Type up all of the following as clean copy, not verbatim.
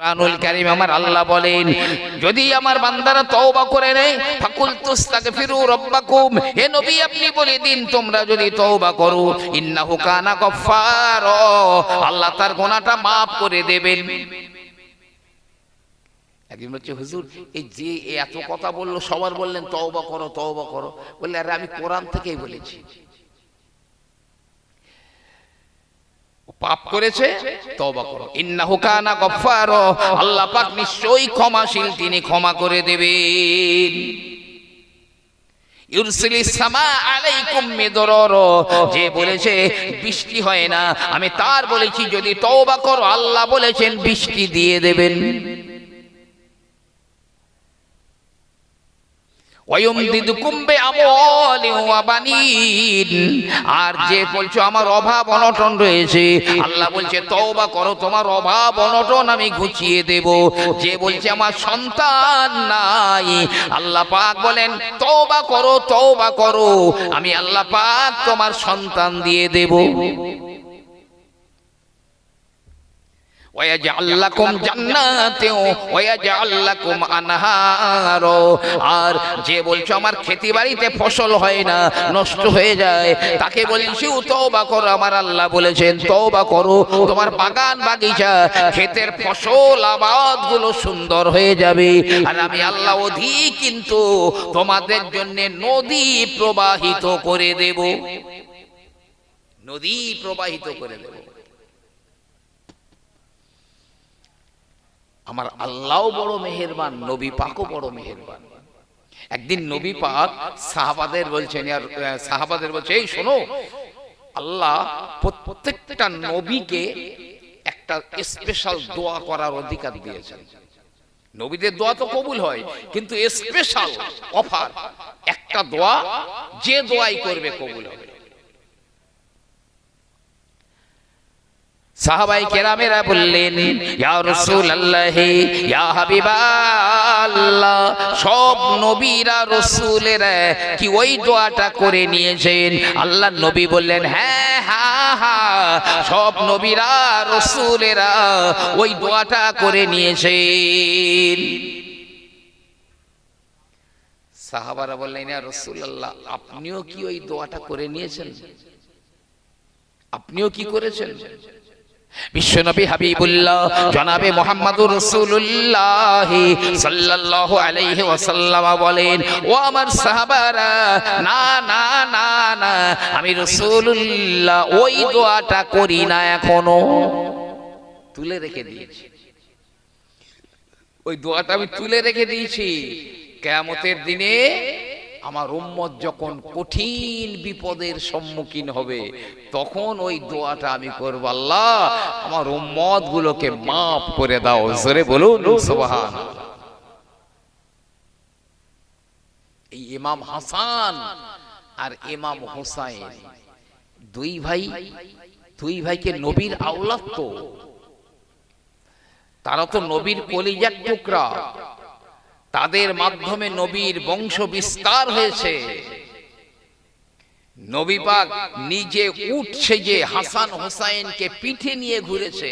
কুরআনুল কারীম আমার আল্লাহ বলেন, যদি আমার বান্দারা তওবা করে নেয়, ফাকুলতুস্তাগফিরু রাব্বাকুম, হে নবী আপনি বলে দিন তোমরা যদি তওবা করো, ইন্নাহু কানা গফফার, আল্লাহ তার গুনাহটা maaf করে দেবেন। একদিন বলছে, হুজুর এই যে এত কথা বললো, সবার বললেন তওবা করো তওবা করো, বললে আরে আমি কোরআন থেকেই বলেছি, পাপ করেছে তওবা করো, ইন্নাহু কানা গফফার, আল্লাহ পাক নিশ্চয়ই ক্ষমাশীল, তিনি ক্ষমা করে দেবেন। ইউরসিলিস সামা আলাইকুম মিদরার, যে বলেছে বৃষ্টি হয় না, আমি তার বলেছি যদি তওবা করো আল্লাহ বলেছেন বৃষ্টি দিয়ে দেবেন। ওয়ায়ুমদিদুকুম বিআমওয়ালিন ওয়া বানিন, আর যে বলছো আমার অভাব অনটন রয়েছে, আল্লাহ বলছে তওবা করো তোমার অভাব অনটন আমি ঘুচিয়ে দেব। যে বলছে আমার সন্তান নাই, আল্লাহ পাক বলেন তওবা করো আমি আল্লাহ পাক তোমার সন্তান দিয়ে দেব। ওয়ায়াজআল লাকুম জান্নাতিন ওয়ায়াজআল লাকুম আনহার, আর যে বলছো আমার খেতি বাড়িতে ফসল হয় না, নষ্ট হয়ে যায়, তাকে বলছি তওবা করো, আমার আল্লাহ বলেছেন তওবা করো, তোমার বাগান বাগিচা ক্ষেতের ফসল আবাদ গুলো সুন্দর হয়ে যাবে, আর আমি আল্লাহ অধিক কিন্তু তোমাদের জন্য নদী প্রবাহিত করে দেব, নদী প্রবাহিত করে দেব। আমার আল্লাহও বড় মেহেরবান, নবী পাকও বড় মেহেরবান। একদিন নবী পাক সাহাবাদের বলছেন, আর সাহাবাদের বলছে এই শোনো, আল্লাহ প্রত্যেকটা নবীকে একটা স্পেশাল দোয়া করার অধিকার দিয়েছেন। নবীদের দোয়া তো কবুল হয়, কিন্তু স্পেশাল অফার একটা দোয়া, যে দোয়াই করবে কবুল হবে। সাহাবায়ে কেরামেরা বললেন, ইয়া রাসূলুল্লাহ ইয়া হাবিবাল্লাহ, সব নবীরা রাসূলেরা কি ওই দোয়াটা করে নিয়েছেন? আল্লাহর নবী বললেন হ্যাঁ হ্যাঁ, সব নবীরা রাসূলেরা ওই দোয়াটা করে নিয়েছেন। সাহাবারা বললেন, ইয়া রাসূলুল্লাহ আপনিও কি ওই দোয়াটা করে নিয়েছেন? আপনিও কি করেছেন? বিশ্বনবী হাবিবুল্লাহ জনাবে মুহাম্মদুর রাসূলুল্লাহ সাল্লাল্লাহু আলাইহি ওয়াসাল্লাম বলেন, ও আমার সাহাবারা, না না না না, আমি রাসূলুল্লাহ ওই দোয়াটা করি না, এখনো তুলে রেখে দিয়েছি, ওই দোয়াটা আমি তুলে রেখে দিয়েছি। কিয়ামতের দিনে আমার উম্মত যখন কঠিন বিপদের সম্মুখীন হবে, তখন ওই দোয়াটা আমি করব, আল্লাহ আমার উম্মত গুলোকে মাফ করে দাও। জোরে বলুন সুবহানাল্লাহ। এই ইমাম হাসান আর ইমাম হুসাইন দুই ভাইকে নবীর আওলাদ, তো তারা তো নবীর কলিজার টুকরা, তাদের মাধ্যমে নবীর বংশ বিস্তার হয়েছে। নবী পাক নিজে উঠছে যে হাসান হুসাইনকে পিঠে নিয়ে ঘুরেছে,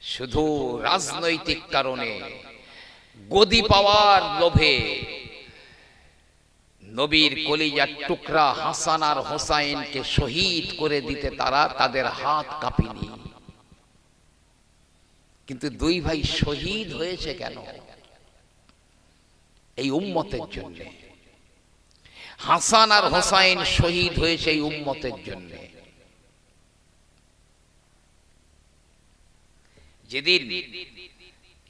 শুধু রাজনৈতিক কারণে, গদি পাওয়ার লোভে নবীর কলিজার টুকরা হাসান আর হুসাইনকে শহীদ করে দিতে তারা তাদের হাত কাঁপিনি। কিন্তু দুই ভাই শহীদ হয়েছে কেন? এই উম্মতের জন্য। হাসান আর হুসাইন শহীদ হয়েছে এই উম্মতের জন্য। যেদিন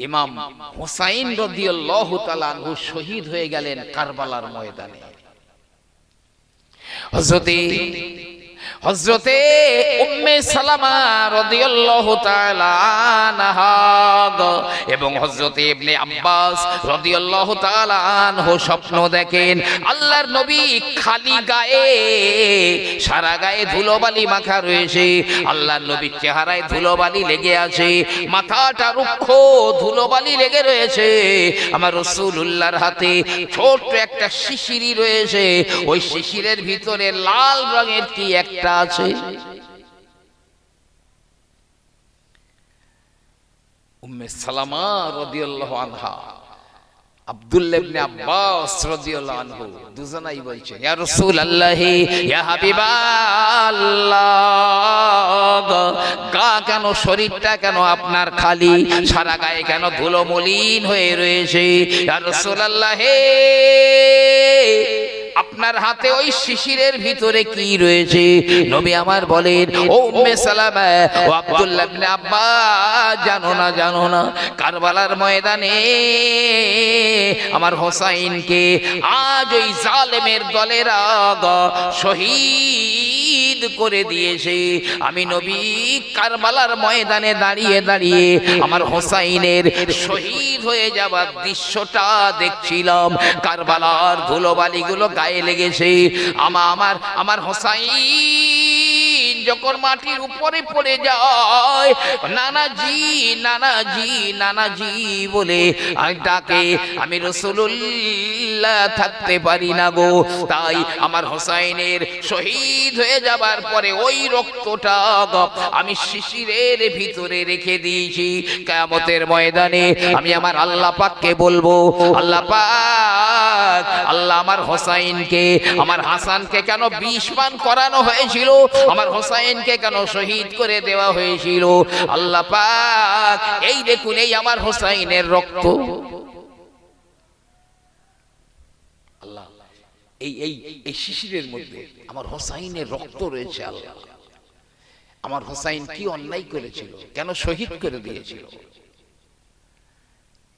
ইমাম হুসাইন রাদিয়াল্লাহু তাআলা আনহু শহীদ হয়ে গেলেন কারবালার ময়দানে, হযরতে উম্মে সালামা রাদিয়াল্লাহু তাআলা আনহা এবং হযরতে ইবনে আব্বাস রাদিয়াল্লাহু তাআলা আনহু স্বপ্ন দেখেন, আল্লাহর নবী খালি গায়ে, সারা গায়ে ধুলোবালি মাখা রয়েছে, আল্লাহর নবীর চেহারায় ধুলোবালি লেগে আছে, মাথাটা রুক্ষ, ধুলোবালি লেগে রয়েছে। আমার রাসূলুল্লাহর হাতে ছোট্ট একটা শিশিরি রয়েছে, ওই শিশিরের ভিতরে লাল রঙের কি একটা আছে। উম্মে সালামা রাদিয়াল্লাহু আনহা, আব্দুল্লাহ ইবনে আব্বাস রাদিয়াল্লাহু আনহু দুজনাই বলছেন, ইয়া রাসূলুল্লাহ, ইয়া হাবিবাল্লাহ, গা কেন, শরীরটা কেন আপনার খালি, সারা গায়ে কেন ধুলো মলিন হয়ে রয়েছে? ইয়া রাসূলুল্লাহ, আপনার হাতে ওই শিশিরের ভিতরে কি রয়েছে? নবী আমার বলেন, ও উম্মে সালামা ও আব্দুল্লাহ ইবনে আব্বাস, জানো না কারবালার ময়দানে আমার হোসাইনকে আজ ওই জালেমের দলেরা শহীদ করে দিয়েছে। আমি নবী কারবালার ময়দানে দাঁড়িয়ে দাঁড়িয়ে আমার হোসাইনের শহীদ হয়ে যাবার দৃশ্যটা দেখছিলাম। কারবালার ধুলোবালিগুলো গায়ে লেগেছে। আমার হোসাইন যখন মাটির উপরে পড়ে যায়, নানাজি নানাজি নানাজি বলে ডাকে, আমি রাসূলুল্লাহ থাকতে পারি না গো। তাই আমার হোসাইনের শহীদ হয়ে যাবার পরে ওই রক্তটা আমি শিশিরের ভিতরে রেখে দিয়েছি। কিয়ামতের ময়দানে আমি আমার আল্লাহ পাককে বলবো, আল্লাহ পাক, আল্লাহ আমার হোসাইনকে, আমার হাসানকে কেন বিষ পান করানো হয়েছিল, আমার হোসাইনকে কেন শহীদ করে দেওয়া হয়েছিল? আল্লাহ পাক, এই দেখুন, এই আমার হোসাইনের রক্ত। আল্লাহ, এই এই এই শিশিরের মধ্যে আমার হোসাইনের রক্ত রয়েছে। আল্লাহ, আমার হোসাইন কি অন্যায় করেছিল, কেন শহীদ করে দিয়েছিল?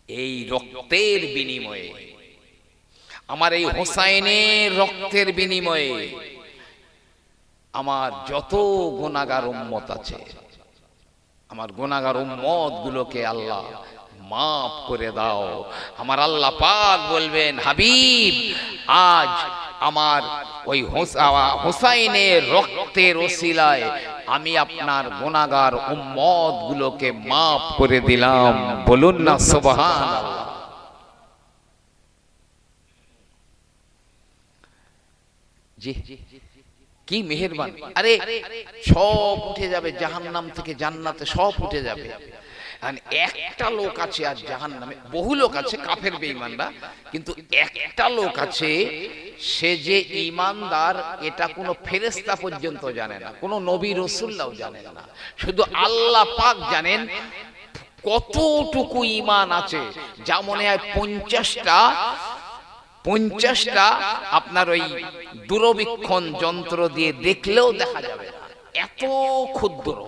এই রক্তের বিনিময়ে, আমার এই হোসাইনের রক্তের বিনিময়ে আমার যত গুনাহগার উম্মত আছে, আমার গুনাহগার উম্মত গুলোকে আল্লাহ মাফ করে দাও। আমার আল্লাহ পাক বলবেন, হাবিব, আজ আমার ওই হোসাইনের রক্তের ওসিলায় আমি আপনার গুনাহগার উম্মত গুলোকে মাফ করে দিলাম। বলুন না সুবহানাল্লাহ। জি, কি মেহেরবান। আরে সব উঠে যাবে জাহান্নাম থেকে জান্নাতে, সব উঠে যাবে। একটা লোক আছে আর জাহান্নামে, বহু লোক আছে কাফের বেঈমানরা, কিন্তু একটা লোক আছে, সে যে ঈমানদার এটা কোনো ফেরেশতা পর্যন্ত জানে না, কোনো নবী রাসূলও জানে না, শুধু আল্লাহ পাক জানেন কতটুকু ঈমান আছে। যা মনে হয় 50টা আপনার ওই দূরবীক্ষণ যন্ত্র দিয়ে দেখলেও দেখা যাবে না, এত ক্ষুদ্র।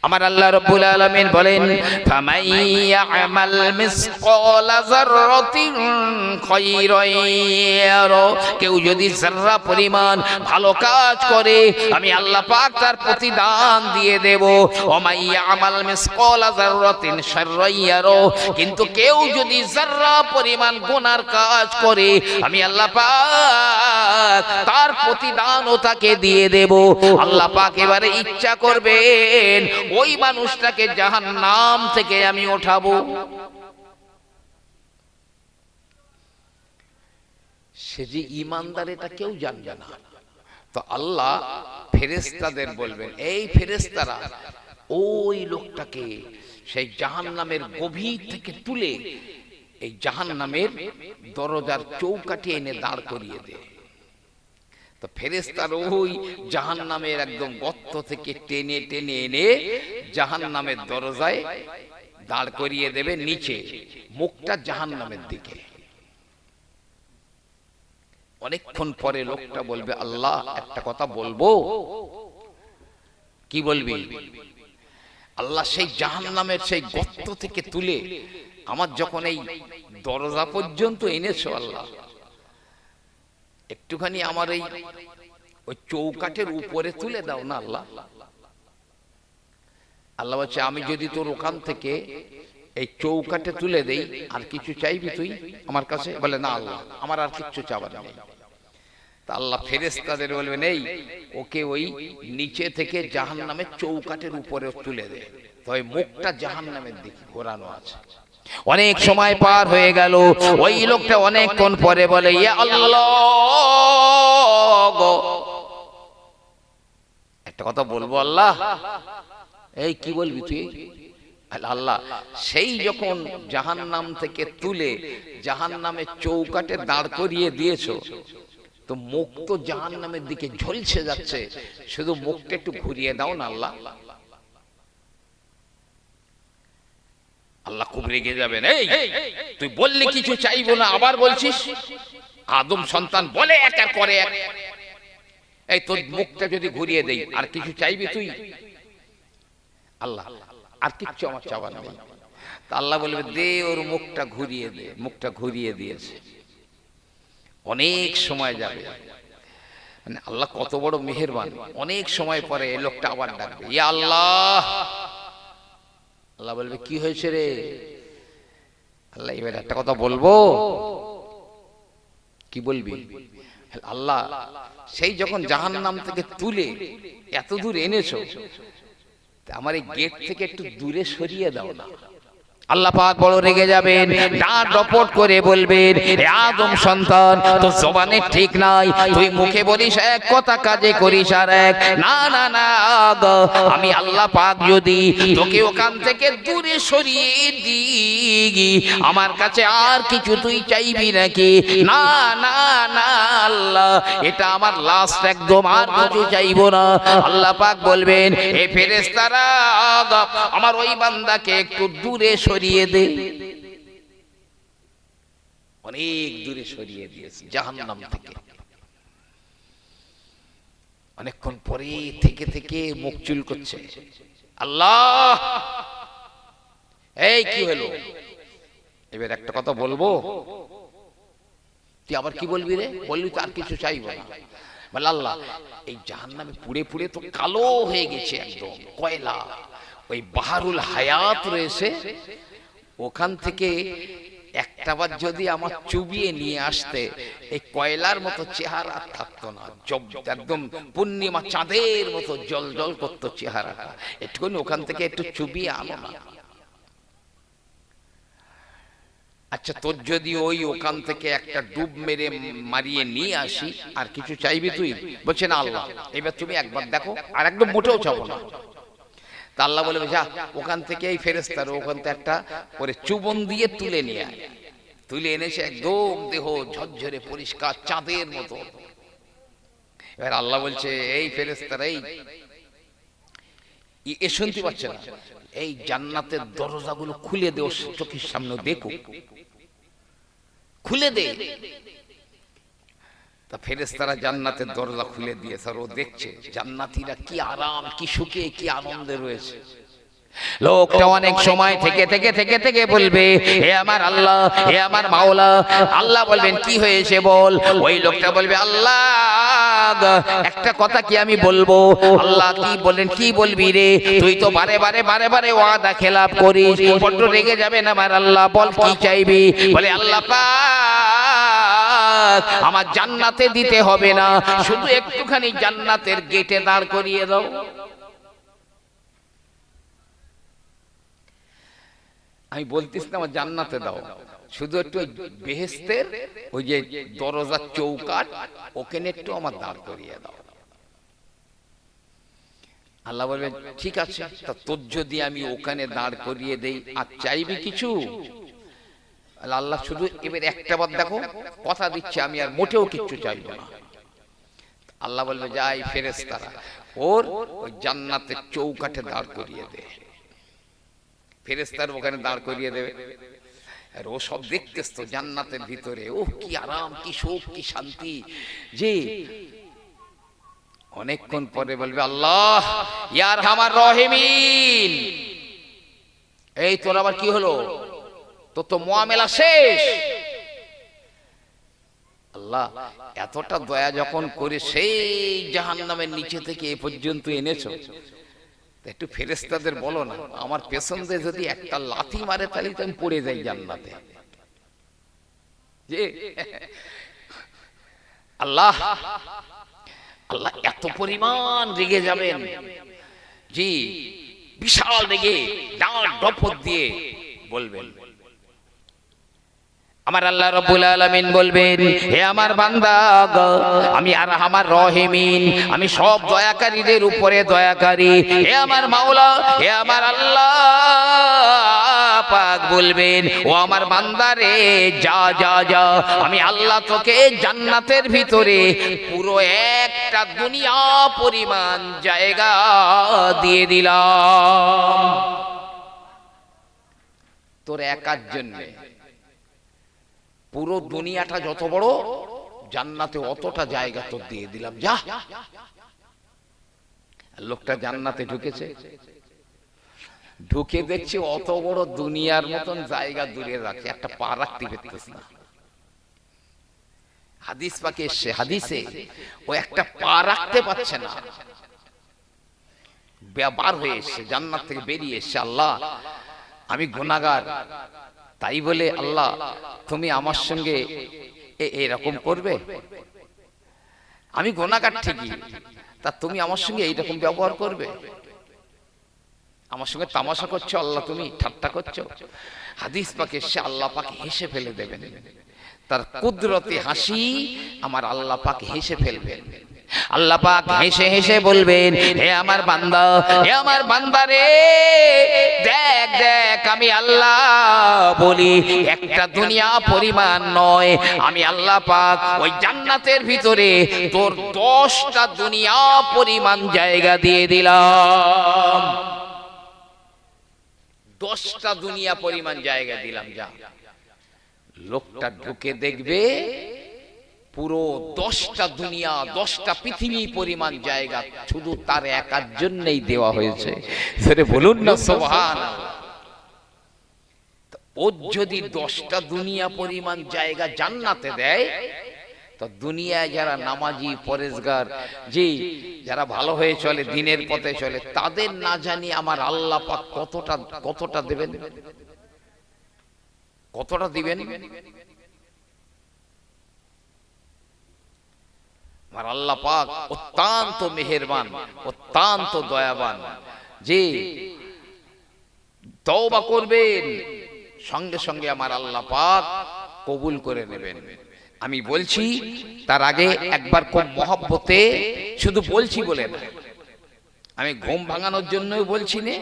আমার আল্লাহ রাব্বুল আলামিন বলেন, ফামান ইয়ামাল মিসকালা যাররাতিন খায়রান ইয়ারা, কেউ যদি যাররা পরিমাণ ভালো কাজ করে আমি আল্লাহ পাক তার প্রতিদান দিয়ে দেব। ওয়া মান ইয়ামাল মিসকালা যাররাতিন শাররান ইয়ারা, কিন্তু কেউ যদি যাররা পরিমাণ গুনার কাজ করে আমি আল্লাহ পাক তার প্রতিদানও তাকে দিয়ে দেব। আল্লাহ পাক এবারে ইচ্ছা করবেন ওই মানুষটাকে জাহান্নাম থেকে আমি ওঠাবো। সে যে ঈমানদার এটা কেউ জানবে না। তো আল্লাহ ফেরেশতাদের বলবেন, এই ফেরেশতারা ওই লোকটাকে সেই জাহান্নামের গভীর থেকে তুলে এই জাহান্নামের দরজার চৌকাঠে এনে দাঁড় করিয়ে দেয়। তো ফেরেশতার ওই জাহান্নামের একদম গর্ত থেকে টেনে টেনে এনে জাহান্নামের দরজায় দাঁড় করিয়ে দেবে, নিচে মুখটা জাহান্নামের দিকে। অনেকক্ষণ পরে লোকটা বলবে, আল্লাহ একটা কথা বলবো। কি বলবি? আল্লাহ সেই জাহান্নামের সেই গর্ত থেকে তুলে আমার যখন এই দরজা পর্যন্ত এনেছো, আল্লাহ একটুখানি আমার এই ওই চৌকাঠের উপরে তুলে দাও না আল্লাহ। আল্লাহ বলছে, আমি যদি তোর ওখান থেকে এই চৌকাঠে তুলে দেই আর কিছু চাইবি তুই আমার কাছে? বলে, না আল্লাহ, আমার আর কিছু চাওয়ার নেই। তা আল্লাহ ফেরেশতাদের বলবেন, এই ওকে ওই নিচে থেকে জাহান্নামের চৌকাঠের উপরে তুলে দে। তো ওই মুখটা জাহান্নামের দিকে ঘোরানো আছে। অনেক সময় পার হয়ে গেল, ওই লোকটা অনেকক্ষণ পরে বলে, ইয়া আল্লাহ, একটা কথা বলবো আল্লাহ। এই কি বলবি তুই? আল্লাহ সেই যখন জাহান্নাম থেকে তুলে জাহান্নামের চৌকাঠে দাঁড় করিয়ে দিয়েছো, তো মুখ তো জাহান্নামের দিকে ঝলসে যাচ্ছে, শুধু মুখটা একটু ঘুরিয়ে দাও না আল্লাহ। আল্লাহ খুব রেগে যাবেন, এই তুই বললি কিছু চাইবো না, আবার বলছিস। আদম সন্তান বলে এক আর করে এক। এই তোর মুখটা যদি ঘুরিয়ে দেই, আর কিছু চাইবি তুই? আল্লাহ আর কিচ্ছু আমার চাওয়ার নেই। তা আল্লাহ বলবে দে ওর মুখটা ঘুরিয়ে দে। মুখটা ঘুরিয়ে দিয়েছে। অনেক সময় যাবে, মানে আল্লাহ কত বড় মেহেরবান। অনেক সময় পরে এই লোকটা আবার ডাকবে, ইয়া আল্লাহ। আল্লাহ বলবে কি হয়েছে রে? আল্লাহ এবার একটা কথা বলবো। কি বলবি? আল্লাহ সেই যখন জাহান্নাম থেকে তুলে এত দূর এনেছো, আমার এই গেট থেকে একটু দূরে সরিয়ে দাও না। আল্লাহ পাক বড় রেগে যাবেন, ডাঁট ডপট করে বলবেন, হে আদম সন্তান, তোর জবানে ঠিক নাই। তুই মুখে বলিস এক, কথা কাজে করিস আর এক। না না না, আমি আল্লাহ পাক যদি তোকে ওখান থেকে দূরে সরিয়ে দিই, আমার কাছে আর কিছু তুই চাইবি নাকি? না না না আল্লাহ, এটা আমার লাস্ট, একদম আর কিছু চাইবো না। আল্লাহ পাক বলবেন, হে ফেরেশতারা, আমার ওই বান্দাকে একটু দূরে সরিয়ে দে। অনেক দূরে সরিয়ে দিয়েছে জাহান্নাম থেকে। অনেকক্ষণ পরে থেকে থেকে মুখ চুল করছে, আল্লাহ এই কি হলো? এবার একটা কথা বলবো। তুই আবার কি বলবি রে? বললি তো আর কিছু চাইবো না। বলে আল্লাহ এই জাহান্নামে পুড়ে পুড়ে তো কালো হয়ে গেছে, একদম কয়লা। ওই বাহারুল হায়াত রয়েছে, ওখান থেকে একটাবার যদি আমার চুবিয়ে নিয়ে আসতে, এই কয়লার মতো চেহারা থাকতো না, একদম পূর্ণিমা চাঁদের মতো জল জল করতো চেহারাটা। একটুখানি ওখান থেকে একটু চুবিয়ে আনো না। আচ্ছা তোর যদি ওই ওখান থেকে একটা ডুব মেরে মারিয়ে নিয়ে আসি, আর কিছু চাইবি তুই? বলছে না আল্লাহ, এবার তুমি একবার দেখো, আর একদম মোটেও চাবো না। তা আল্লাহ বলবে যা, ওখান থেকে এই ফেরেশতারা ওখান থেকে একটা করে চুবন দিয়ে তুলে নিয়ে আয়। তুলে এনেছে, একদম দেহ ঝরঝরে পরিষ্কার চাঁদের মতো। এবার আল্লাহ বলছে, এই ফেরেশতারা এই শুনতে পাচ্ছে না, এই জান্নাতের দরজাগুলো খুলে দে, চোখের সামনে দেখো, খুলে দে। তা ফেরেশতারা জান্নাতের দরজা খুলে দিয়েছে, আর ও দেখছে জান্নাতীরা কি আরাম, কি সুখে, কি আনন্দে রয়েছে। লোকটা অনেক সময় থেকে থেকে থেকে থেকে বলবে, হে আমার আল্লাহ, হে আমার মাওলা। আল্লাহ বলবেন কি হয়েছে বল? ওই লোকটা বলবে, আল্লাহ একটা কথা কি আমি বলবো? আল্লাহ কি বলেন? কি বলবি রে? তুই তো বারে বারে বারে বারে ওয়াদা খেলাপ করিস, বড্ড রেগে যাবেন আমার আল্লাহ। বল কি চাইবি? বলে আল্লাহ পাক আমার জান্নাতে দিতে হবে না, শুধু একটুখানি জান্নাতের গেটে দাঁড় করিয়ে দাও। আমি বলতিস না আমার জান্নাতে দাও, শুধু একটু বেহেশতের ওই যে দরজার চৌকাঠ, ওখানে একটু আমার দাঁড় করিয়ে দাও। আল্লাহ বলবেন ঠিক আছে, তা তোর যদি আমি ওখানে দাঁড় করিয়ে দেই, আর চাইবি কিছু? আল্লাহ শুধু এবার একটা বার দেখো, কথা দিচ্ছি আমি আর মোটেও কিচ্ছু চাইবো না। আল্লাহ বলবে যাই ফেরেশতারা ওর ওই জান্নাতের চৌকাঠে দাঁড় করিয়ে দে। ফেরেশতার ওখানে দাঁড় করিয়ে দেবে, আর ও সব দেখতেছ তো জান্নাতের ভিতরে, ও কি আরাম, কি সুখ, কি শান্তি। যে অনেকক্ষণ পরে বলবে আল্লাহ ইয়া আরহামার রহিমিন, এই তোর আবার কি হলো? তো তো মুআমেলা শেষ। আল্লাহ এতটা দয়া যখন করে সেই জাহান্নামের নিচে থেকে এ পর্যন্ত এনেছো, একটু ফেরেশতাদের বলো না আমার পেছন দিয়ে যদি একটা লাথি মারে তাহলে তো আমি পড়ে যাই জান্নাতে। যে আল্লাহ আল্লাহ এত পরিমাণ রেগে যাবেন, জি বিশাল রেগে ডাঁট ডপট দিয়ে বলবেন, আমার আল্লাহ রাব্বুল আলামিন বলবেন, হে আমার বান্দা, আমি আর আমার রহিমিন, আমি সব দয়াকারীদের উপরে দয়াকারী। হে আমার মাওলা, হে আমার আল্লাহ পাক বলবেন, ও আমার বান্দারে, যা যা যা, আমি আল্লাহ তোকে জান্নাতের ভিতরে পুরো একটা দুনিয়া পরিমাণ জায়গা দিয়ে দিলাম তোর একার জন্য। পুরো দুনিয়াটা যত বড়, জান্নাতে অতটা জায়গা তোর দিয়ে দিলাম, যা। লোকটা জান্নাতে ঢুকেছে, ঢুকে দেখছে অত বড় দুনিয়ার মতন জায়গা দূরে রাখছে, একটা পা রাখতে পারতেছে না। হাদিস পাকে এসছে, হাদিসে ও একটা পা রাখতে পারছে না, বার হয়ে এসছে, জান্নাত থেকে বেরিয়ে এসছে। আল্লাহ, আমি গুনাহগার, তাই বলে আল্লাহ তুমি আমার সঙ্গে এরকম করবে? আমি গুনাহগার ঠিকই, তা তুমি আমার সঙ্গে এইরকম ব্যবহার করবে? আমার সঙ্গে তামাশা করছো আল্লাহ, তুমি ঠাট্টা করছো? হাদিস পাকে এসে আল্লাহ পাক হেসে ফেলে দেবেন, তার কুদরতি হাসি আমার আল্লাহ পাক হেসে ফেলবেন। আল্লাহ পাক হেসে হেসে বলবেন, হে আমার বান্দা, হে আমার বান্দা রে, দেখ দেখ, আমি আল্লাহ বলি একটা দুনিয়া পরিমাণ নয়, আমি আল্লাহ পাক ওই জান্নাতের ভিতরে তোর 10টা দুনিয়া পরিমাণ জায়গা দিয়ে দিলাম। 10টা দুনিয়া পরিমাণ জায়গা দিলাম, যা। লোকটা ঢুকে দেখবে পুরো 10টা দুনিয়া, 10টা পৃথিবী পরিমাণ জায়গা শুধু তার একার জন্যই দেওয়া হয়েছে। সেটা বলুন না সুবহানাল্লাহ। ও যদি 10টা দুনিয়া পরিমাণ জায়গা জান্নাতে দেয়, তো দুনিয়ায় যারা নামাজি, পরেজগার, যে যারা ভালো হয়ে চলে, দিনের পথে চলে, তাদের না জানি আমার আল্লাহ পাক কতটা দেবেন, কতটা দিবেন। আমার আল্লাহ পাক অত্যন্ত মেহেরবান, অত্যন্ত দয়াবান, যে তওবা করবেন সঙ্গে সঙ্গে আমার আল্লাহ পাক কবুল করে নেবেন। আমি বলছি, তার আগে একবার খুব মহব্বতে, শুধু বলছি বলে না, আমি ঘুম ভাঙানোর জন্যও বলছি না,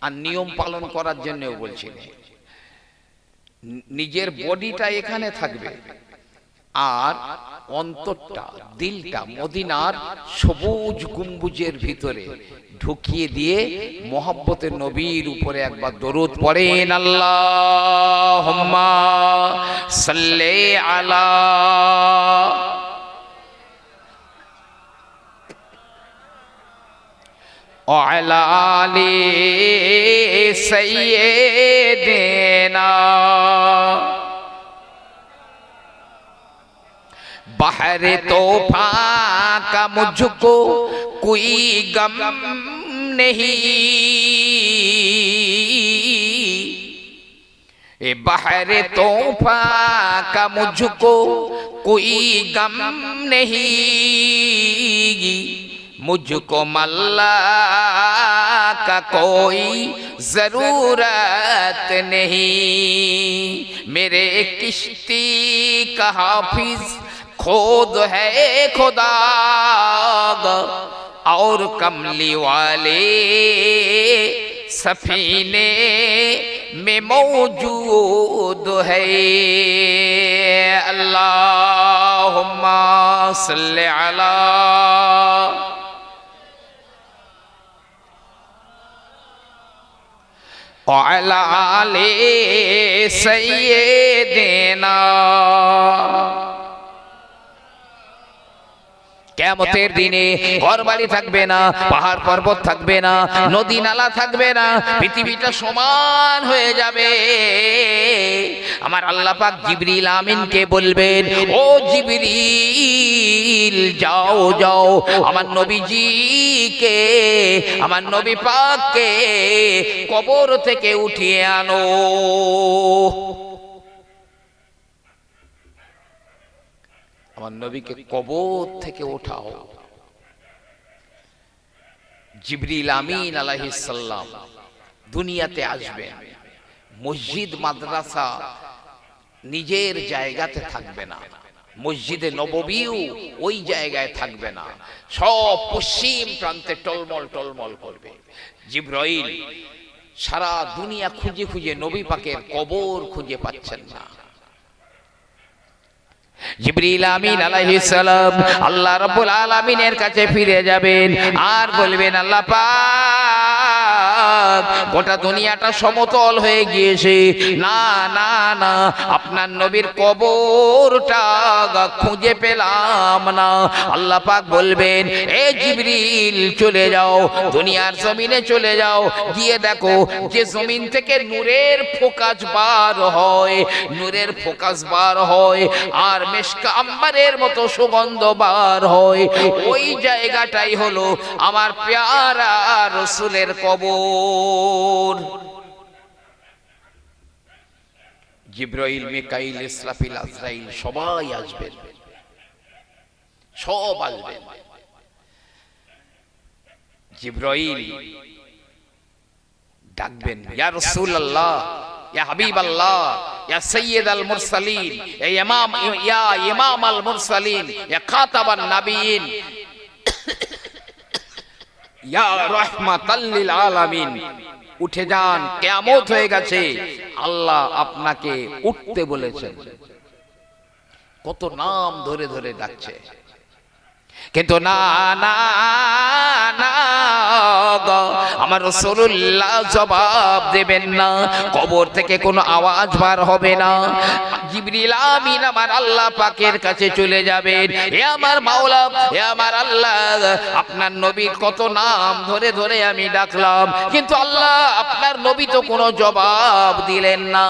আর নিয়ম পালন করার জন্যও বলছি না। নিজের বডিটা এখানে থাকবে, আর অন্তরটা, দিলটা মদিনার সবুজ গম্বুজের ভিতরে ঢুকিয়ে দিয়ে মহব্বতের নবীর উপরে একবার দরুদ পড়েন, আল্লাহুম্মা সাল্লি আলা ওয়ালা আলি সাইয়্যিদিনা बाहर तूफान का मुझको कोई गम नहीं, बाहर तूफान का मुझको कोई गम नहीं, मुझको मल्ला का कोई जरूरत नहीं, मेरे किश्ती का हाफिज खुद है खुदा, और कमली वाले सफीने में मौजूद है। अल्लाहुम्मा सल्ली अला ওয়ালা আলি সাইয়্যিদিনা। কিয়ামতের দিনে ঘরবাড়ি থাকবে না, পাহাড় পর্বত থাকবে না, নদী নালা থাকবে না, পৃথিবীটা সমান হয়ে যাবে। আমার আল্লাহ পাক জিবরিল আমিনকে বলবেন, ও জিবরিল, যাও যাও আমার নবীজিকে, আমার নবী পাককে কবর থেকে উঠিয়ে আনো। আমার নবীকে কবর থেকে ওঠাও। জিবরিল আমিন আলাইহিস সালাম দুনিয়াতে আসবেন, মসজিদ মাদ্রাসা নিজের জায়গাতে থাকবে না, মসজিদে নববীও ওই জায়গায় থাকবে না, সব পশ্চিম প্রান্তে টলমল টলমল করবে। জিবরাইল সারা দুনিয়া খুঁজে খুঁজে নবী পাকের কবর খুঁজে পাচ্ছেন না। জিবরিল আমিন আলাইহিস সালাম আল্লাহ রাব্বুল আলামিনের কাছে ফিরে যাবেন আর বলবেন, আল্লাহ পাক গোটা দুনিয়াটা সমতল হয়ে গিয়েছে, না না না আপনার নবীর কবরটা খুঁজে পেলাম না। আল্লাহ পাক বলবেন, এ জিবরিল চলে যাও, দুনিয়ার জমিনে চলে যাও, গিয়ে দেখো যে জমিন থেকে নূরের ফোকাস বার হয়, নূরের ফোকাস বার হয় আর মেশকা আম্বারের মতো সুগন্ধ বার হয়, ওই জায়গাটাই হলো আমার প্যারা রাসূলের কবর। জিবরাইল, মিকাইল, ইসরাফিল, আজরাইল সবাই আসবেন, সব আসবেন। জিবরাইল ডাকবেন, ইয়া রাসূলুল্লাহ, ইয়া হাবিবাল্লাহ, ইয়া সাইয়্যিদাল মুরসালিন, ইয়া ইমামাল মুরসালিন, ইয়া খাতাবান নাবিয়িন, ইয়া রাহমাতাল লিল আলামিন, উঠে যান, কিয়ামত হয়ে গেছে, আল্লাহ আপনাকে উঠতে বলেছেন। কত নাম ধরে ধরে ডাকছে, কিন্তু না না না আমার রাসূলুল্লাহ জবাব দেবেন না, কবর থেকে কোনো আওয়াজ বার হবে না। জিবরিল আমিন আমার আল্লাহ পাকের কাছে চলে যাবেন, এ আমার মাওলা, এ আমার আল্লাহ, আপনার নবীর কত নাম ধরে ধরে আমি ডাকলাম, কিন্তু আল্লাহ আপনার নবী তো কোনো জবাব দিলেন না।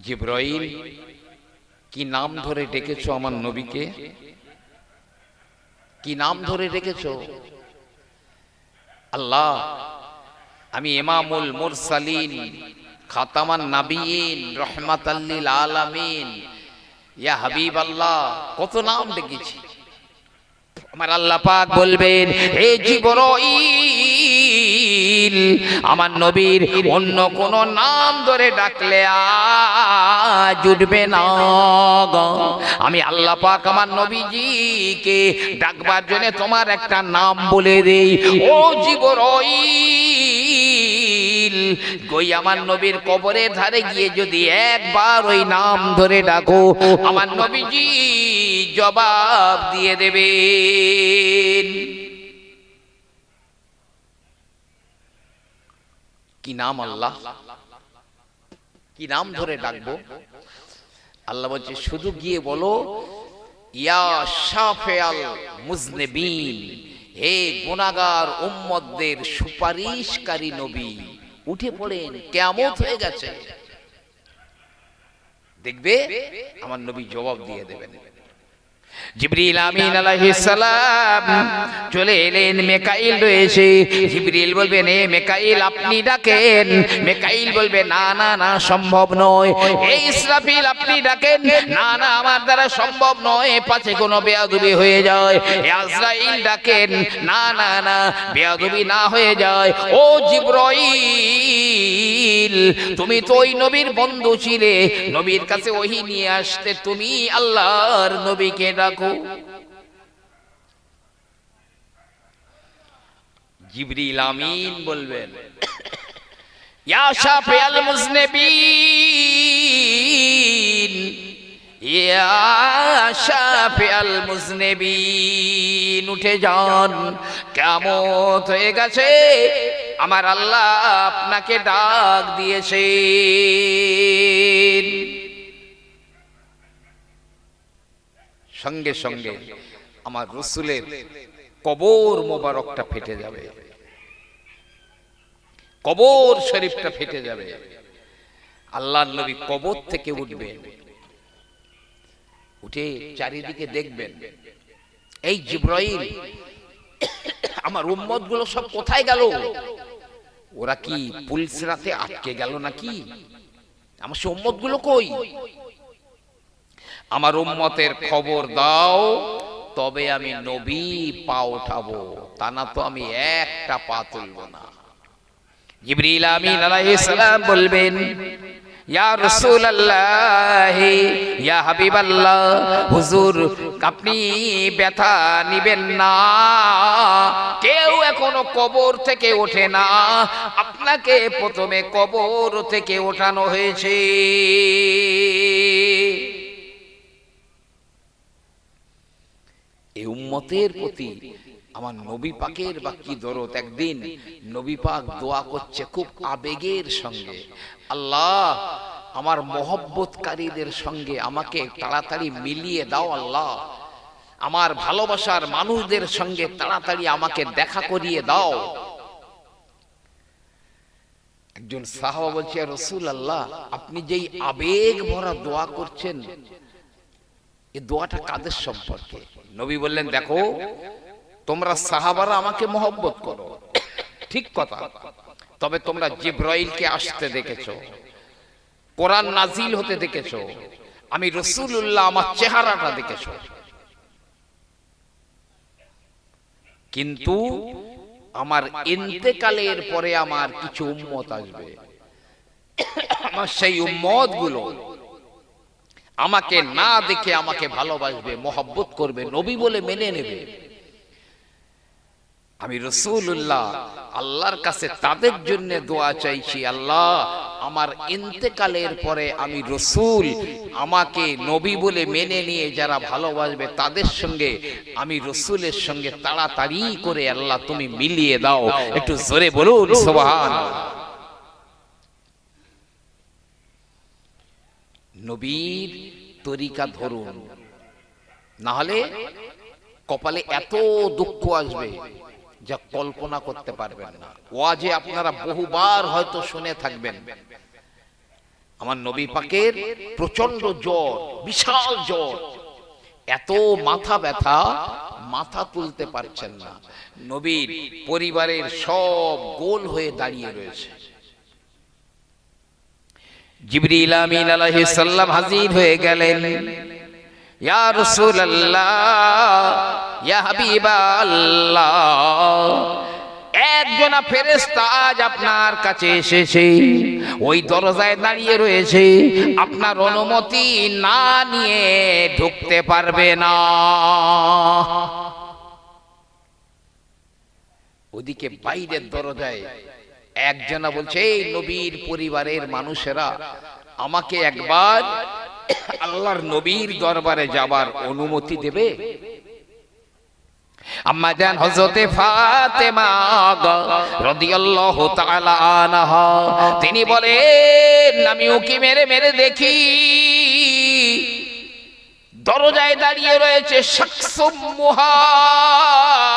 জিবরাইল, কি নাম ধরে ডেকেছো আমার নবীকে? কি নাম ধরে ডেকেছো? আল্লাহ, আমি ইমামুল মুরসালিন, খাতামান নাবিয়িন, রাহমাতাল লিল আলামিন, ইয়া হাবিবাল্লাহ, কত নাম ডেকেছি। আমার আল্লাহ পাক বলবেন, হে জিবরাইল, আমার নবীর অন্য কোন নাম ধরে ডাকলে আজ উঠবে না। আমি আল্লাহ পাক আমার নবীজিকে ডাকবার জন্য তোমার একটা নাম বলে দেই, ও জিবরাইল, কই আমার নবীর কবরের ধারে গিয়ে যদি একবার ওই নাম ধরে ডাকো, আমার নবীজি জবাব দিয়ে দেবে। কি নাম? আল্লাহ, কি নাম ধরে ডাকবো? আল্লাহ বলছে, শুধু গিয়ে বলো, ইয়া শাফিআল মুজনিবিন, হে গুনাহগার উম্মতদের সুপারিশকারী নবী, উঠে পড়েন, কিয়ামত হয়ে গেছে। দেখবে আমার নবী জবাব দিয়ে দেবেন। জিবরিল আমিন আলাইহিস সালাম চলে এলেন, মিকাইল রয়েছে। জিবরিল বলবেন, এ মিকাইল আপনি ডাকেন। মিকাইল বলবে, না না না সম্ভব নয়। এই ইসরাফিল আপনি ডাকেন। না না আমার দ্বারা সম্ভব নয়, পাছে কোনো বেয়াদবি হয়ে যায়। এ আজরাইল ডাকেন। না না না বেয়াদবি না হয়ে যায়। ও জিবরাইল, তুমি তো ওই নবীর বন্ধু ছিলে, নবীর কাছে ওহী নিয়ে আসতে, তুমি আল্লাহর নবীকে ডাকো। জিবরিল আমিন বলবেন, ইয়া শাফিআল মুজনিবিন, ইয়া শাফিআল মুজনিবিন, উঠে যান, কিয়ামত হয়ে গেছে, আমার আল্লাহ আপনাকে ডাক দিয়েছেন। সঙ্গে সঙ্গে আমার রাসূলের কবর মোবারকটা ফেটে যাবে, কবর শরীফটা ফেটে যাবে। আল্লাহর নবী কবর থেকে উঠবেন, উঠে চারিদিকে দেখবেন, এই জিবরাইল, আমার উম্মত গুলো সব কোথায় গেল? ওরা কি পুলিশ রাতে আটকে গেল নাকি? আমার সে উম্মত গুলো কই? আমার উম্মতের খবর দাও, তবে আমি নবী পা উঠাবো, তা না তো আমি একটা পা তুলব না। জিবরিল আমিন আলাইহিস সালাম বলবেন, ইয়া রাসূলুল্লাহ, ইয়া হাবিবাল্লাহ, হুজুর আপনি ব্যথা নিবেন না, কেউ এখনো কবর থেকে ওঠে না, আপনাকে প্রথমে কবর থেকে ওঠানো হয়েছে। এই উম্মতের প্রতি আমার নবী পাকের বা কি দরদ। একদিন নবী পাক দোয়া করছে খুব আবেগের সঙ্গে, আল্লাহ আমার মহব্বতকারীদের সঙ্গে আমাকে তাড়াতাড়ি মিলিয়ে দাও, আল্লাহ আমার ভালোবাসার মানুষদের সঙ্গে তাড়াতাড়ি আমাকে দেখা করিয়ে দাও। একজন সাহাবা বলছে, ইয়া রাসূলুল্লাহ, আপনি যেই আবেগ ভরা দোয়া করছেন, এই দোয়াটা কাদের সম্পর্কে? নবী বললেন, দেখো তোমরা সাহাবারা আমাকে মহব্বত করো, ঠিক কথা, তবে তোমরা জিবরাইলকে আসতে দেখেছো, কোরআন নাজিল হতে দেখেছো, আমি রাসূলুল্লাহ আমার চেহারাটা দেখেছো, কিন্তু আমার ইন্তেকালের পরে আমার কিছু উম্মত আসবে, আমার সেই উম্মত গুলো আমাকে না দেখে আমাকে ভালোবাসবে, মহব্বত করবে, নবী বলে মেনে নেবে। আমি রাসূলুল্লাহ আল্লাহর কাছে তাদের জন্য দোয়া চাইছি, আল্লাহ আমার ইন্তেকালের পরে আমি রাসূল আমাকে নবী বলে মেনে নিয়ে যারা ভালোবাসবে তাদের সঙ্গে আমি রাসূলের সঙ্গে তাড়াতাড়ি করে আল্লাহ তুমি মিলিয়ে দাও। একটু জোরে বলুন সুবহানাল্লাহ। নবীর তরিকা ধরুন, না হলে কপালে এত দুঃখ আসবে যা কল্পনা করতে পারবেন না। ওয়াজে আপনারা বহুবার হয়তো শুনে থাকবেন, আমার নবী পাকের প্রচন্ড জ্বর, বিশাল জ্বর, এত মাথা ব্যথা, মাথা তুলতে পারছেন না, নবীর পরিবারের সব গোল হয়ে দাঁড়িয়ে রয়েছে। জিবরিল আমিন আলাইহিস সালাম হাজির হয়ে গেলেন, ইয়া রাসূলুল্লাহ, ইয়া হাবিবাল্লাহ, একজনা ফেরেশতা আজ আপনার কাছে এসেছে, ওই দরজায় দাঁড়িয়ে রয়েছে, আপনার অনুমতি না নিয়ে ঢুকতে পারবে না। ওদিকে বাইরের দরজায় একজনা বলছে, এই নবীর পরিবারের মানুষেরা আমাকে একবার আল্লাহর নবীর দরবারে যাবার অনুমতি দেবে? আম্মা জান হযরতে ফাতেমা রাদিয়াল্লাহু তাআলা আনহা তিনি বলেন, আমি উকি মেরে মেরে দেখি দরজায় দাঁড়িয়ে রয়েছে শাখসুম মুহাব,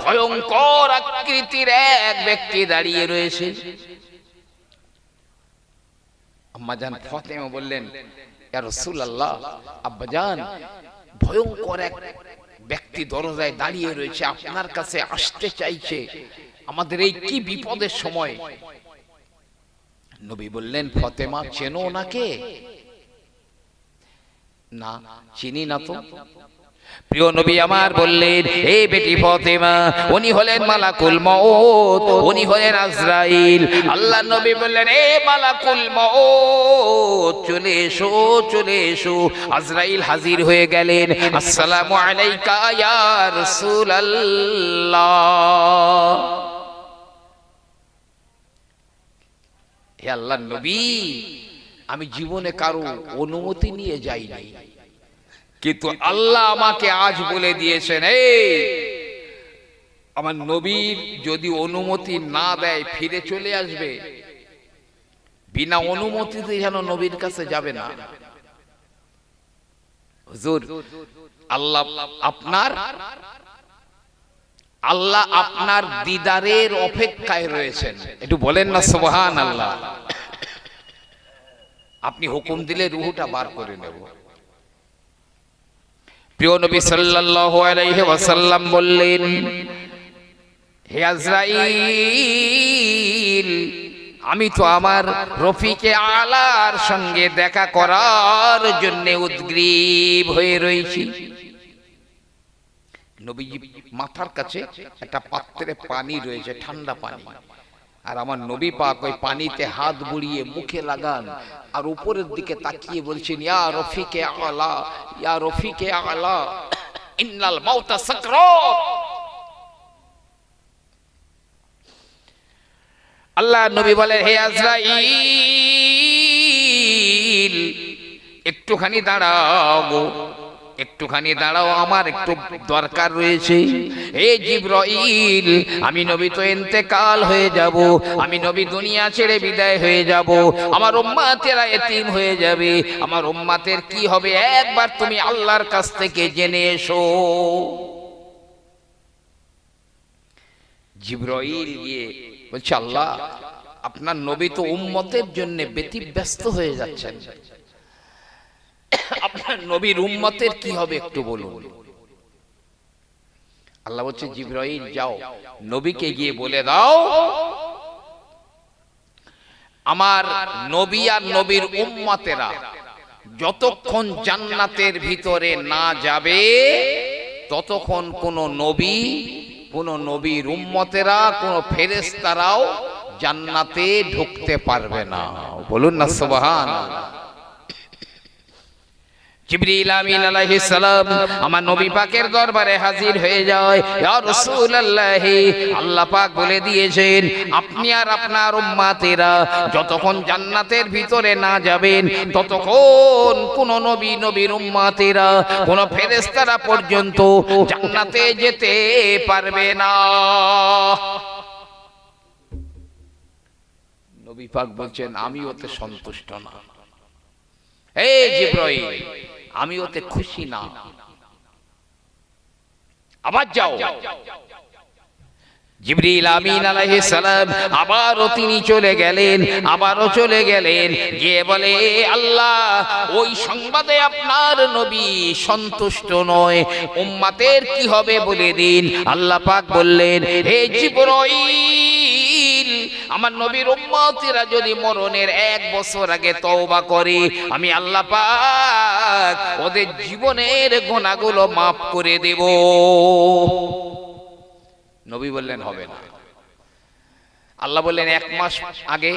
ভয়ঙ্কর আকৃতির এক ব্যক্তি দাঁড়িয়ে রয়েছে। আম্মা জান ফাতেমা বললেন, ইয়া রাসূলুল্লাহ, আব্বাজান ভয়ঙ্কর এক ব্যক্তি দরজায় দাঁড়িয়ে রয়েছে, আপনার কাছে আসতে চাইছে, আমাদের এই কি বিপদের সময়। নবী বললেন, ফাতেমা চেনো ওনাকে? না, চিনি না তো। প্রিয় নবী আমার বললেন, হে বেটি ফাতেমা, উনি হলেন মালাকুল মউত, উনি হলেন আজরাইল। আল্লাহ নবী বললেন, এ মালাকুল মউত চলে এসো, চলে এসো। আজরাইল হাজির হয়ে গেলেন, আসসালামু আলাইকা ইয়া রাসূলুল্লাহ। হে আল্লাহর নবী, আমি জীবনে কারো অনুমতি নিয়ে যাই নাই, কিন্তু আল্লাহ আমাকে আজ বলে দিয়েছেন, এই আমার নবীর যদি অনুমতি না দেয় ফিরে চলে আসবে, বিনা অনুমতিতে যেন নবীর কাছে যাবে না। হুজুর, আল্লাহ আপনার দিদারের অপেক্ষায় রয়েছেন, একটু বলেন না সুবহানাল্লাহ। আপনি হুকুম দিলে রূহটা বার করে নেব। প্রিয় নবী সাল্লাল্লাহু আলাইহি ওয়াসাল্লাম বললেন, হে আজরাইল, আমি তো আমার রফিকে আলার সঙ্গে দেখা করার জন্য উদ্গ্রীব হয়ে রয়েছি। নবীজি মাথার কাছে একটা পাত্রে পানি রয়েছে, ঠান্ডা পানি, আর আমার নবী পাক ওই পানিতে হাত বুড়িয়ে মুখে লাগান আর উপরের দিকে তাকিয়ে বলছেন, ইয়া রফিকে আলা, ইয়া রফিকে আলা, ইন্নাল মাউতা সাকরাত। আল্লাহ নবী বলে, হে আজরাইল একটুখানি দাঁড়াও, একটুখানি দাঁড়াও, আমার একটু দরকার রয়েছে। হে জিবরাইল, আমি নবী তো ইন্তেকাল হয়ে যাব, আমি নবী দুনিয়া ছেড়ে বিদায় হয়ে যাব, আমার উম্মতেরা এতিম হয়ে যাবে, আমার উম্মতের কি হবে, একবার তুমি আল্লাহর কাছ থেকে জেনে এসো। জিবরাইল গিয়ে বলছে, আল্লাহ আপনার নবী তো উম্মতের জন্য ব্যতিব্যস্ত হয়ে যাচ্ছেন, আপনার নবীর উম্মতের কি হবে একটু বলুন। আল্লাহ বলছে, জিবরাইল যাও নবীকে গিয়ে বলে দাও, আমার নবী আর নবীর উম্মতেরা যতক্ষণ জান্নাতের ভিতরে না যাবে ততক্ষণ কোন নবী, কোন নবীর উম্মতেরা, কোন ফেরেশতারাও জান্নাতে ঢুকতে পারবে না। বলুন না সুবহানাল্লাহ। জিবরিল আমিন আলাইহিস সালাম আমার নবী পাকের দরবারে হাজির হয়ে যায়। ইয়া রাসূলুল্লাহ, আল্লাহ পাক বলে দিয়েছেন, আপনি আর আপনার উম্মতেরা যতক্ষণ জান্নাতের ভিতরে না যাবেন ততক্ষণ কোন নবী, নবীর উম্মতেরা, কোন ফেরেশতারা পর্যন্ত জান্নাতে যেতে পারবে না। নবী পাক বলছেন, আমি ওতে সন্তুষ্ট না। এই জিবরাইল, আমি ওতে খুশি না, আবার যাও। জিবরিল আমিন আলাইহিস সালাম আবারও তিনি চলে গেলেন, আবারও চলে গেলেন, গিয়ে বলে, আল্লাহ ওই সংবাদে আপনার নবী সন্তুষ্ট নয়, উম্মতের কি হবে বলে দিন। আল্লাহ পাক বললেন, হে জিবরাইল, আমার নবীর উম্মতেরা যদি মরণের 1 বছর আগে তওবা করে, আমি আল্লাহ পাক ওদের জীবনের গুনাহগুলো maaf করে দেব। নবী বললেন, হবে না। আল্লাহ বললেন 1 মাস আগে,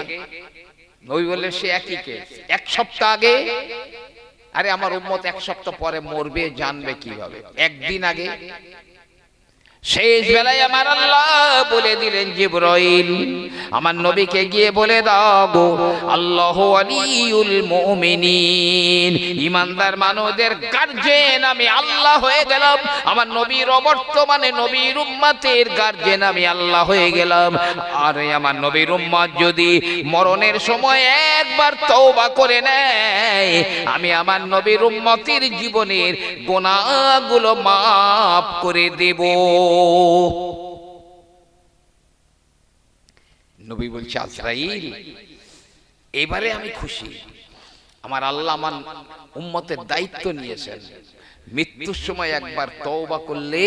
নবী বললেন সে একই কেস। 1 সপ্তাহ আগে, আরে আমার উম্মত 1 সপ্তাহ পরে মরবে, জানবে কিভাবে? 1 দিন আগে। শেষ বেলায় আমার আল্লাহ বলে দিলেন, জিবরাইল আমার নবীকে গিয়ে বলে দাও গো, আল্লাহু ওয়ালিউল মুমিনিন, ইমানদার মানুষদের গার্জিয়ান আমি আল্লাহ হয়ে গেলাম, আমার নবীর বর্তমানে নবীর উম্মতের গার্জিয়ান আমি আল্লাহ হয়ে গেলাম। আর আমার নবীর উম্মত যদি মরণের সময় একবার তওবা করে নেয়, আমি আমার নবীর উম্মতের জীবনের গুনাহগুলো maaf করে দেব। নবী বলছে, আজরাইল এবারে আমি খুশি, আমার আল্লাহ আমার উম্মতের দায়িত্ব নিয়েছেন, মৃত্যুর সময় একবার তওবা করলে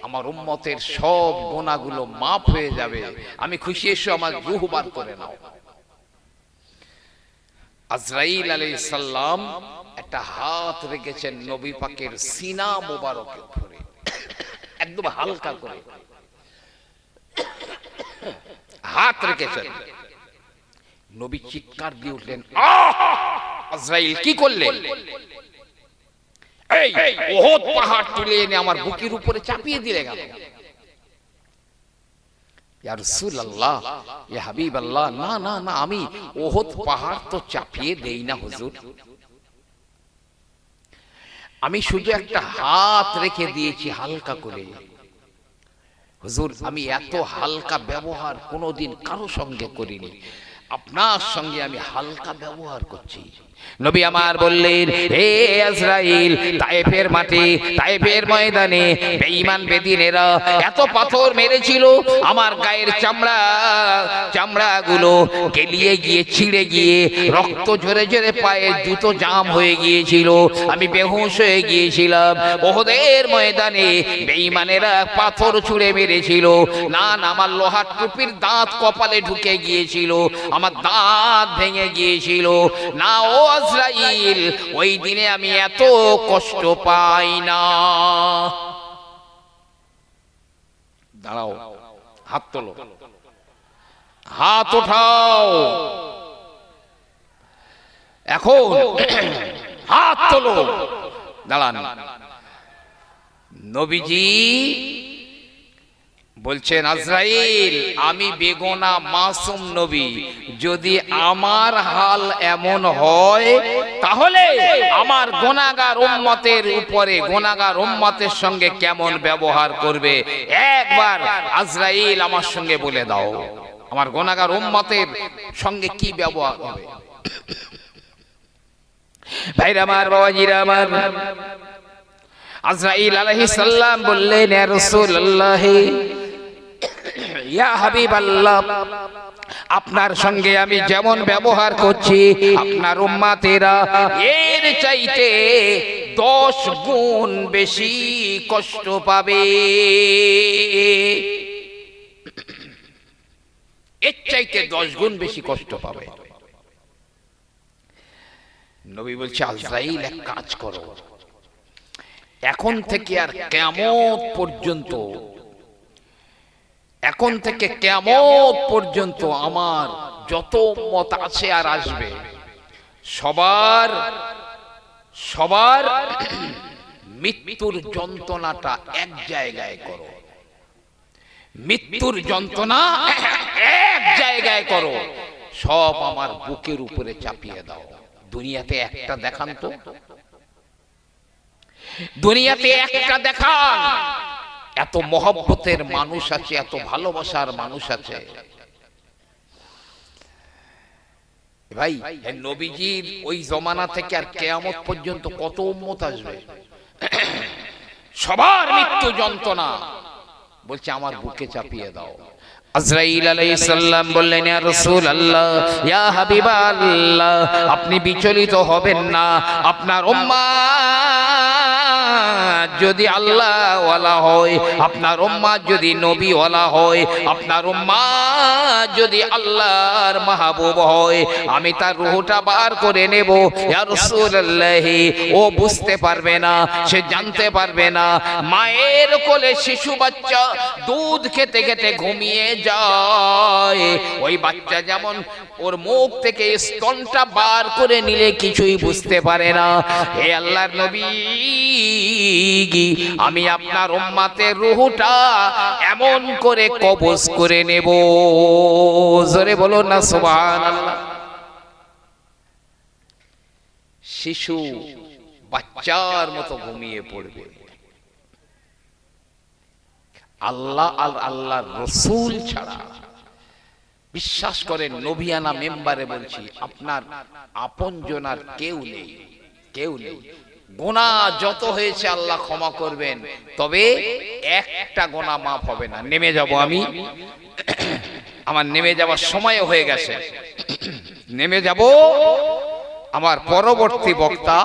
আমার উম্মতের সব গুনাহগুলো maaf হয়ে যাবে, আমি খুশি, এসো আমার রূহ বার করে নাও। আজরাইল আলাইহিস সালাম একটা হাত রেখেছেন নবী পাকের সিনা মোবারকের উপরে, একদম হালকা করে হাত রেখেছেন। নবী চিৎকার দিয়ে উঠলেন, আজরাইল কি করলেন? এই ওহদ পাহাড় তুলে এনে আমার বুকের উপরে চাপিয়ে দিলে গেল। ইয়া রাসূলুল্লাহ, ইয়া হাবিবাল্লাহ, না না না, আমি ওহদ পাহাড় তো চাপিয়ে দেই না হুজুর, আমি শুধু একটা হাত রেখে দিয়েছি হালকা করে। হুজুর, আমি এত হালকা ব্যবহার কোনোদিন কারো সঙ্গে করিনি, আপনার সঙ্গে আমি হালকা ব্যবহার করছি। নবী আমার বললেন, হে আজরাইল, তায়েফের মাঠে, তায়েফের ময়দানে বেঈমান বেদিনেরা এত পাথর মেরেছিল, আমার গায়ের চামড়াগুলো গেলিয়ে গিয়ে, ছিঁড়ে গিয়ে, রক্ত ঝরে ঝরে পায়ের জুতো জাম হয়ে গিয়েছিল, আমি বেহুশ হয়ে গিয়েছিলাম। ওহদের ময়দানে বেঈমানেরা পাথর ছুঁড়ে মেরেছিল, না না, আমার লোহার টুপির দাঁত কপালে ঢুকে গিয়েছিল, আমার দাঁত ভেঙে গিয়েছিল। না ও আজরাইল, ওই দিনে আমি এত কষ্ট পাই না। দাঁড়াও, হাত তোলো, হাত ওঠাও, এখন হাত তোলো, দাঁড়ান। নবীজি বলছেন, আজরাইল আমি বেগুনা মাসুম নবী, যদি আমার হাল এমন হয় তাহলে আমার গুনাহগার উম্মতের উপরে, গুনাহগার উম্মতের সঙ্গে কেমন ব্যবহার করবে একবার আজরাইল আমার সঙ্গে বলে দাও, আমার গুনাহগার উম্মতের সঙ্গে কি ব্যবহার হবে। ভাইরা আমার, বাবাজিরা আমার, আজরাইল আলাইহিস সালাম বললেন, ইয়া রাসূলুল্লাহ, ইয়া হাবিবাল্লাহ, আপনার সঙ্গে আমি যেমন ব্যবহার করছি আপনার উম্মতেরা এর চাইতে 10 গুণ বেশি কষ্ট পাবে, এর চাইতে 10 গুণ বেশি কষ্ট পাবে। নবী বলছে, আজরাইল এক কাজ করো, এখন থেকে আর কিয়ামত পর্যন্ত, এখন থেকে কিয়ামত পর্যন্ত আমার যত উম্মত আছে আর আসবে সবার সবার মৃত্যুর যন্ত্রণাটা এক জায়গায় করো, মৃত্যুর যন্ত্রণা এক জায়গায় করো, সব আমার বুকের উপরে চাপিয়ে দাও। দুনিয়াতে একটা দেখান তো, দুনিয়াতে একটা দেখান, এত মহব্বতের মানুষ আছে, এত ভালোবাসার মানুষ আছে। ভাই, নবীজির ওই জমানা থেকে আর কিয়ামত পর্যন্ত কত উম্মত আসবে, সবার মৃত্যু যন্ত্রণা বলছে আমার বুকে চাপিয়ে দাও। আজরাইল আলাইহিস সালাম বললেন, ইয়া রাসূলুল্লাহ, ইয়া হাবিবাল্লাহ, আপনি বিচলিত হবেন না, আপনার উম্মত যদি আল্লাহ ওয়ালা হয়, আপনার উম্মত যদি নবী ওয়ালা হয়, আপনার উম্মত যদি আল্লাহর মাহবুব হয়, আমি তার রূহটা বার করে নেব। ইয়া রাসূলুল্লাহ, ও বুঝতে পারবে না, সে জানতে পারবে না, মায়ের কোলে শিশু বাচ্চা দুধ খেতে খেতে ঘুমিয়ে যায়, ওই বাচ্চা যেমন ওর মুখ থেকে স্তনটা বার করে নিলে কিছুই বুঝতে পারে না। হে আল্লাহর নবী, আমি আপনার উম্মতের রূহটা এমন করে কবজ করে নেব, জোরে বলো না সুবহানাল্লাহ। শিশু বাচ্চার মতো ঘুমিয়ে পড়বে। আল্লাহ আর আল্লাহর রাসূল ছাড়া, বিশ্বাস করেন নবিয়ানা মেম্বারে বলছি, আপনার আপনজন আর কেউ নেই, কেউ নেই। গুনাহ যত হয়েছে আল্লাহ ক্ষমা করবেন, তবে একটা গুনাহ মাফ হবে না। নেমে যাব আমি, আমার নেমে যাওয়ার সময় হয়ে গেছে, নেমে যাব। আমার পরবর্তী বক্তা